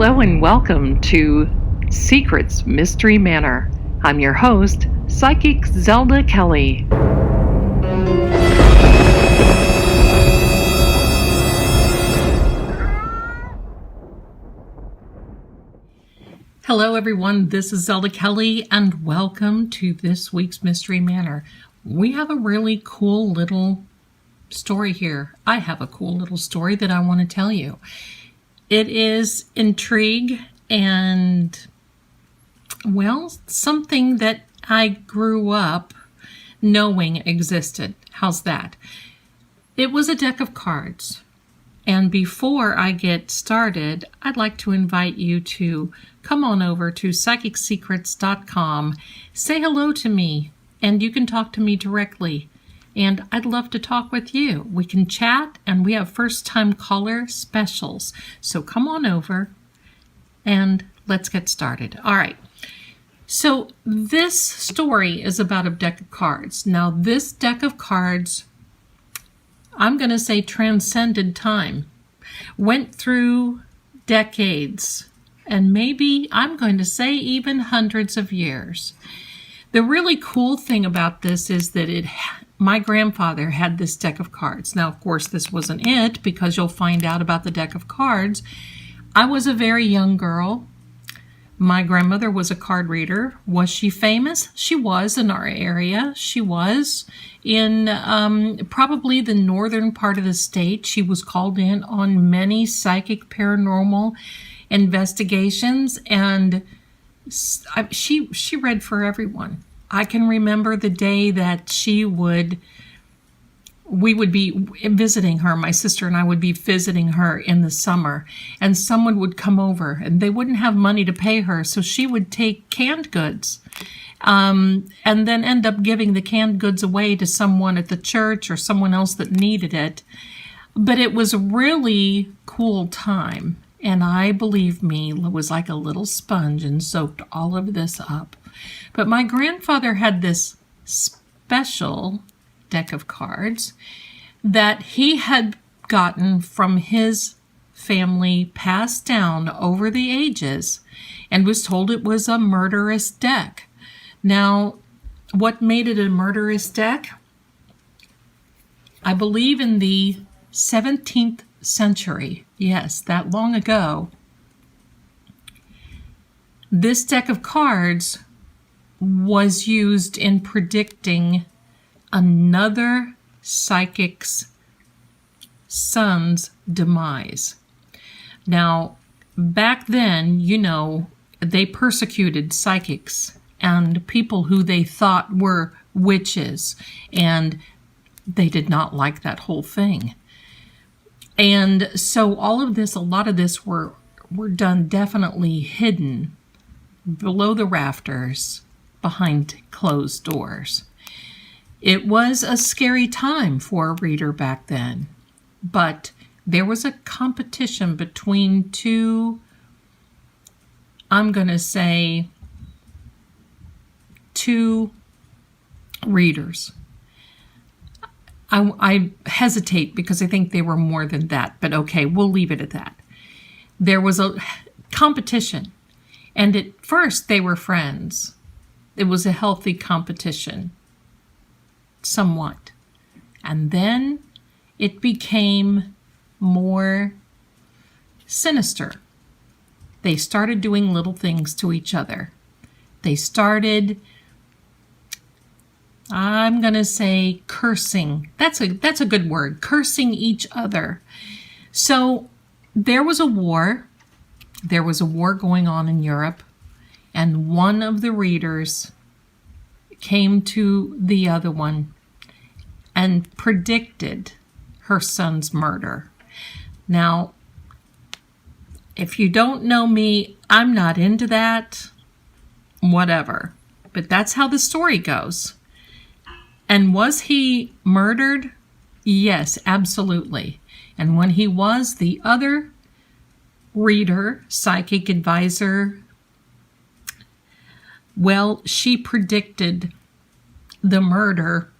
Hello and welcome to Secrets Mystery Manor. I'm your host, Psychic Zelda Kelly. Hello everyone, this is Zelda Kelly and welcome to this week's Mystery Manor. We have a really cool little story here. I have a cool little story that I want to tell you. It is intrigue and, well, something that I grew up knowing existed. How's that? It was a deck of cards. And before I get started, I'd like to invite you to come on over to psychicsecrets.com, say hello to me, and you can talk to me directly. And I'd love to talk with you. We can chat, and we have first-time caller specials. So come on over, and let's get started. All right. So this story is about a deck of cards. Now, this deck of cards, I'm going to say transcended time, went through decades, and maybe I'm going to say even hundreds of years. The really cool thing about this is that my grandfather had this deck of cards. Now, of course, this wasn't it, because you'll find out about the deck of cards. I was a very young girl. My grandmother was a card reader. Was she famous? She was in our area. She was in probably the northern part of the state. She was called in on many psychic paranormal investigations, and she read for everyone. I can remember the day that we would be visiting her, my sister and I would be visiting her in the summer, and someone would come over and they wouldn't have money to pay her, so she would take canned goods and then end up giving the canned goods away to someone at the church or someone else that needed it. But it was a really cool time, and I, believe me, was like a little sponge and soaked all of this up. But my grandfather had this special deck of cards that he had gotten from his family, passed down over the ages, and was told it was a murderous deck. Now, what made it a murderous deck? I believe in the 17th century, yes, that long ago, this deck of cards was used in predicting another psychic's son's demise. Now, back then, they persecuted psychics and people who they thought were witches, and they did not like that whole thing. And so a lot of this were done definitely hidden below the rafters, behind closed doors. It was a scary time for a reader back then, but there was a competition between two, I'm going to say, two readers. I hesitate because I think they were more than that, but okay, we'll leave it at that. There was a competition, and at first they were friends. It was a healthy competition, somewhat. And then it became more sinister. They started doing little things to each other. They started, I'm going to say, cursing. That's a good word, cursing each other. So there was a war. There was a war going on in Europe, and one of the readers came to the other one and predicted her son's murder. Now, if you don't know me, I'm not into that, whatever. But that's how the story goes. And was he murdered? Yes, absolutely. And when he was, the other reader, psychic advisor, well, she predicted the murder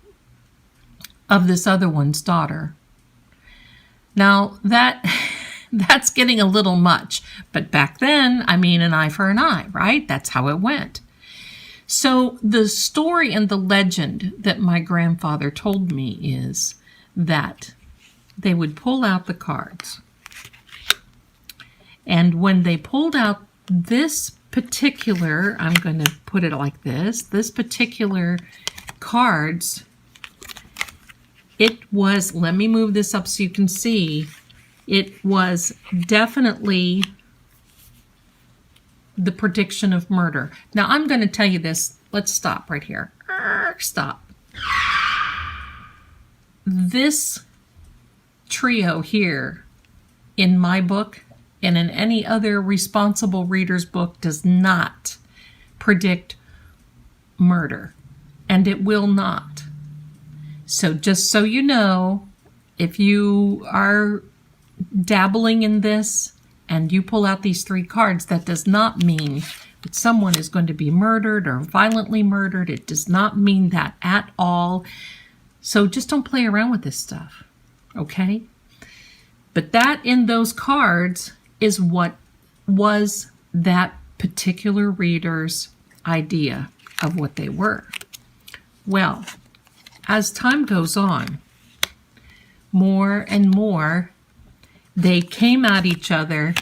of this other one's daughter. Now, that That's getting a little much. But back then, I mean, an eye for an eye, right? That's how it went. So the story and the legend that my grandfather told me is that they would pull out the cards. And when they pulled out this particular, I'm going to put it like this particular cards, it was, let me move this up so you can see, it was definitely the prediction of murder. Now, I'm going to tell you this. Let's stop right here. Stop. This trio here in my book and in any other responsible reader's book does not predict murder, and it will not. So just so you know, if you are dabbling in this and you pull out these 3 cards, that does not mean that someone is going to be murdered or violently murdered. It does not mean that at all. So just don't play around with this stuff, okay? But that in those cards is what was that particular reader's idea of what they were. Well, as time goes on, more and more, they came at each other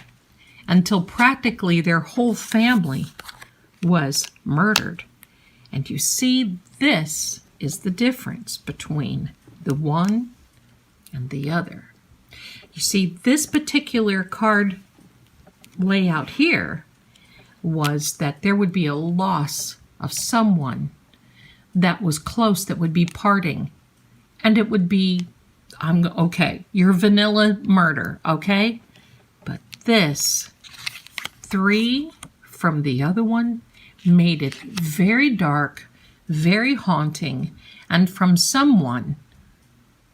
until practically their whole family was murdered. And you see, this is the difference between the one and the other. You see, this particular card layout here was that there would be a loss of someone that was close, that would be parting. And it would be, okay, your vanilla murder, okay? But this 3 from the other one made it very dark, very haunting, and from someone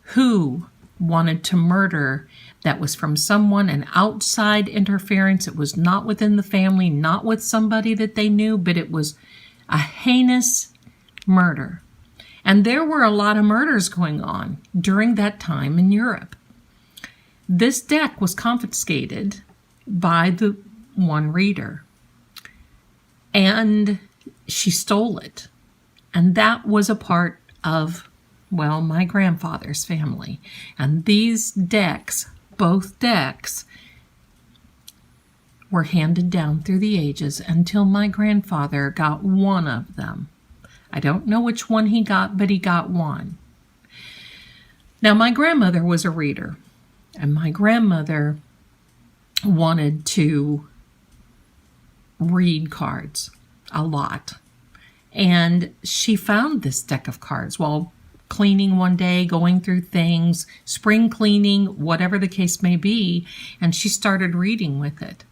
who wanted to murder, that was from someone, an outside interference. It was not within the family, not with somebody that they knew, but it was a heinous murder. And there were a lot of murders going on during that time in Europe. This deck was confiscated by the one reader, and she stole it. And that was a part of, well, my grandfather's family. And these decks, both decks, were handed down through the ages until my grandfather got one of them. I don't know which one he got, but he got one. Now, my grandmother was a reader, and my grandmother wanted to read cards a lot. And she found this deck of cards while cleaning one day, going through things, spring cleaning, whatever the case may be, and she started reading with it.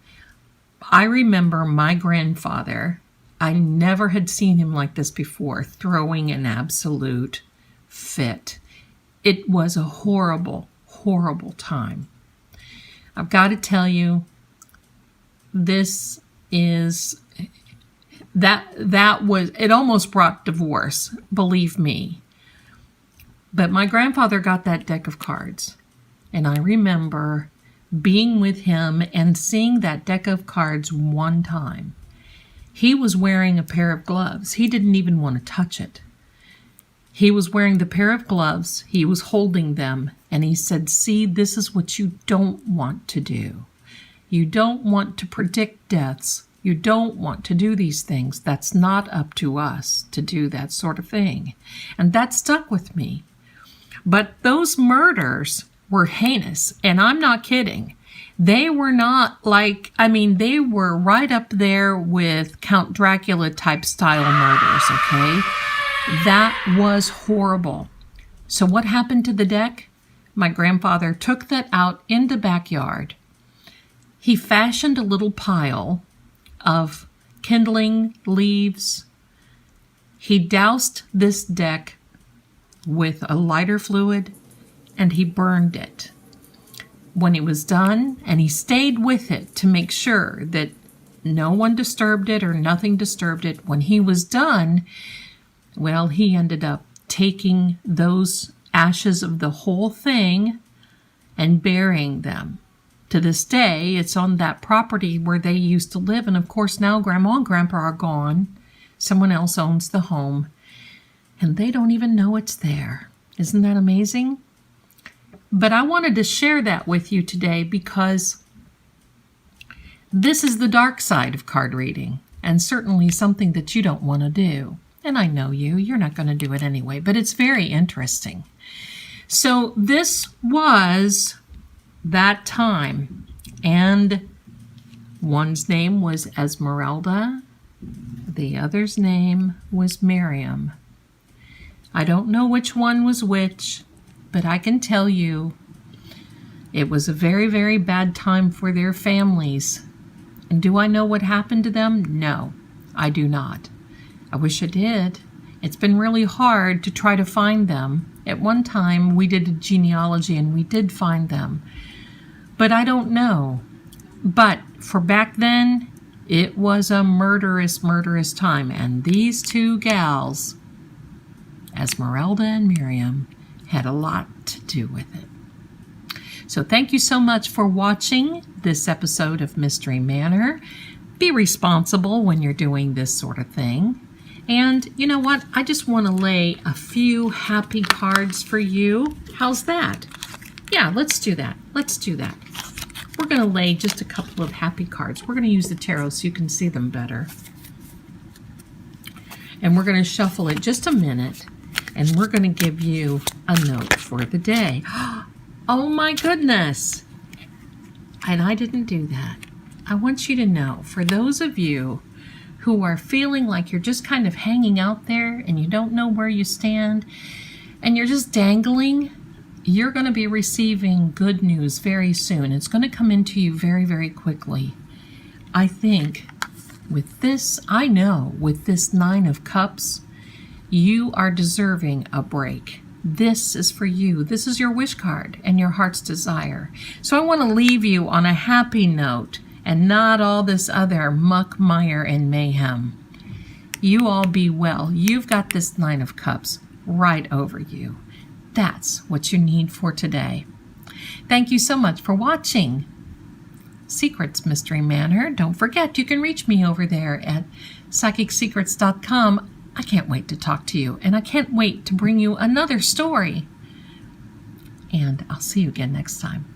I remember my grandfather, I never had seen him like this before, throwing an absolute fit. It was a horrible, horrible time. I've got to tell you, this is, that was, it almost brought divorce, believe me. But my grandfather got that deck of cards, and I remember being with him and seeing that deck of cards one time. He was wearing a pair of gloves. He didn't even want to touch it. He was wearing the pair of gloves. He was holding them, and he said, "See, this is what you don't want to do. You don't want to predict deaths. You don't want to do these things. That's not up to us to do that sort of thing." And that stuck with me. But those murders were heinous, and I'm not kidding. They were not like, I mean, they were right up there with Count Dracula type style murders, okay? That was horrible. So what happened to the deck? My grandfather took that out in the backyard. He fashioned a little pile of kindling leaves. He doused this deck with a lighter fluid, and he burned it. When he was done, and he stayed with it to make sure that no one disturbed it or nothing disturbed it, when he was done, well, he ended up taking those ashes of the whole thing and burying them To this day, it's on that property where they used to live. And of course, now Grandma and Grandpa are gone. Someone else owns the home. And they don't even know it's there. Isn't that amazing? But I wanted to share that with you today because this is the dark side of card reading, and certainly something that you don't want to do. And I know you're not going to do it anyway, but it's very interesting. So this was that time, and one's name was Esmeralda, the other's name was Miriam. I don't know which one was which, but I can tell you it was a very, very bad time for their families. And do I know what happened to them? No, I do not. I wish I did. It's been really hard to try to find them. At one time, we did a genealogy and we did find them. But I don't know. But for back then, it was a murderous, murderous time. And these two gals, Esmeralda and Miriam, had a lot to do with it. So thank you so much for watching this episode of Mystery Manor. Be responsible when you're doing this sort of thing. And you know what? I just want to lay a few happy cards for you. How's that? Yeah, let's do that. Let's do that. We're going to lay just a couple of happy cards. We're going to use the tarot so you can see them better. And we're going to shuffle it just a minute. And we're going to give you a note for the day. Oh my goodness. And I didn't do that. I want you to know, for those of you who are feeling like you're just kind of hanging out there and you don't know where you stand and you're just dangling, you're going to be receiving good news very soon. It's going to come into you very, very quickly. I think with this, I know with this Nine of Cups, you are deserving a break. This is for you. This is your wish card and your heart's desire. So I want to leave you on a happy note and not all this other muck, mire, and mayhem. You all be well. You've got this Nine of Cups right over you. That's what you need for today. Thank you so much for watching Secrets Mystery Manor. Don't forget, you can reach me over there at psychicsecrets.com. I can't wait to talk to you, and I can't wait to bring you another story. And I'll see you again next time.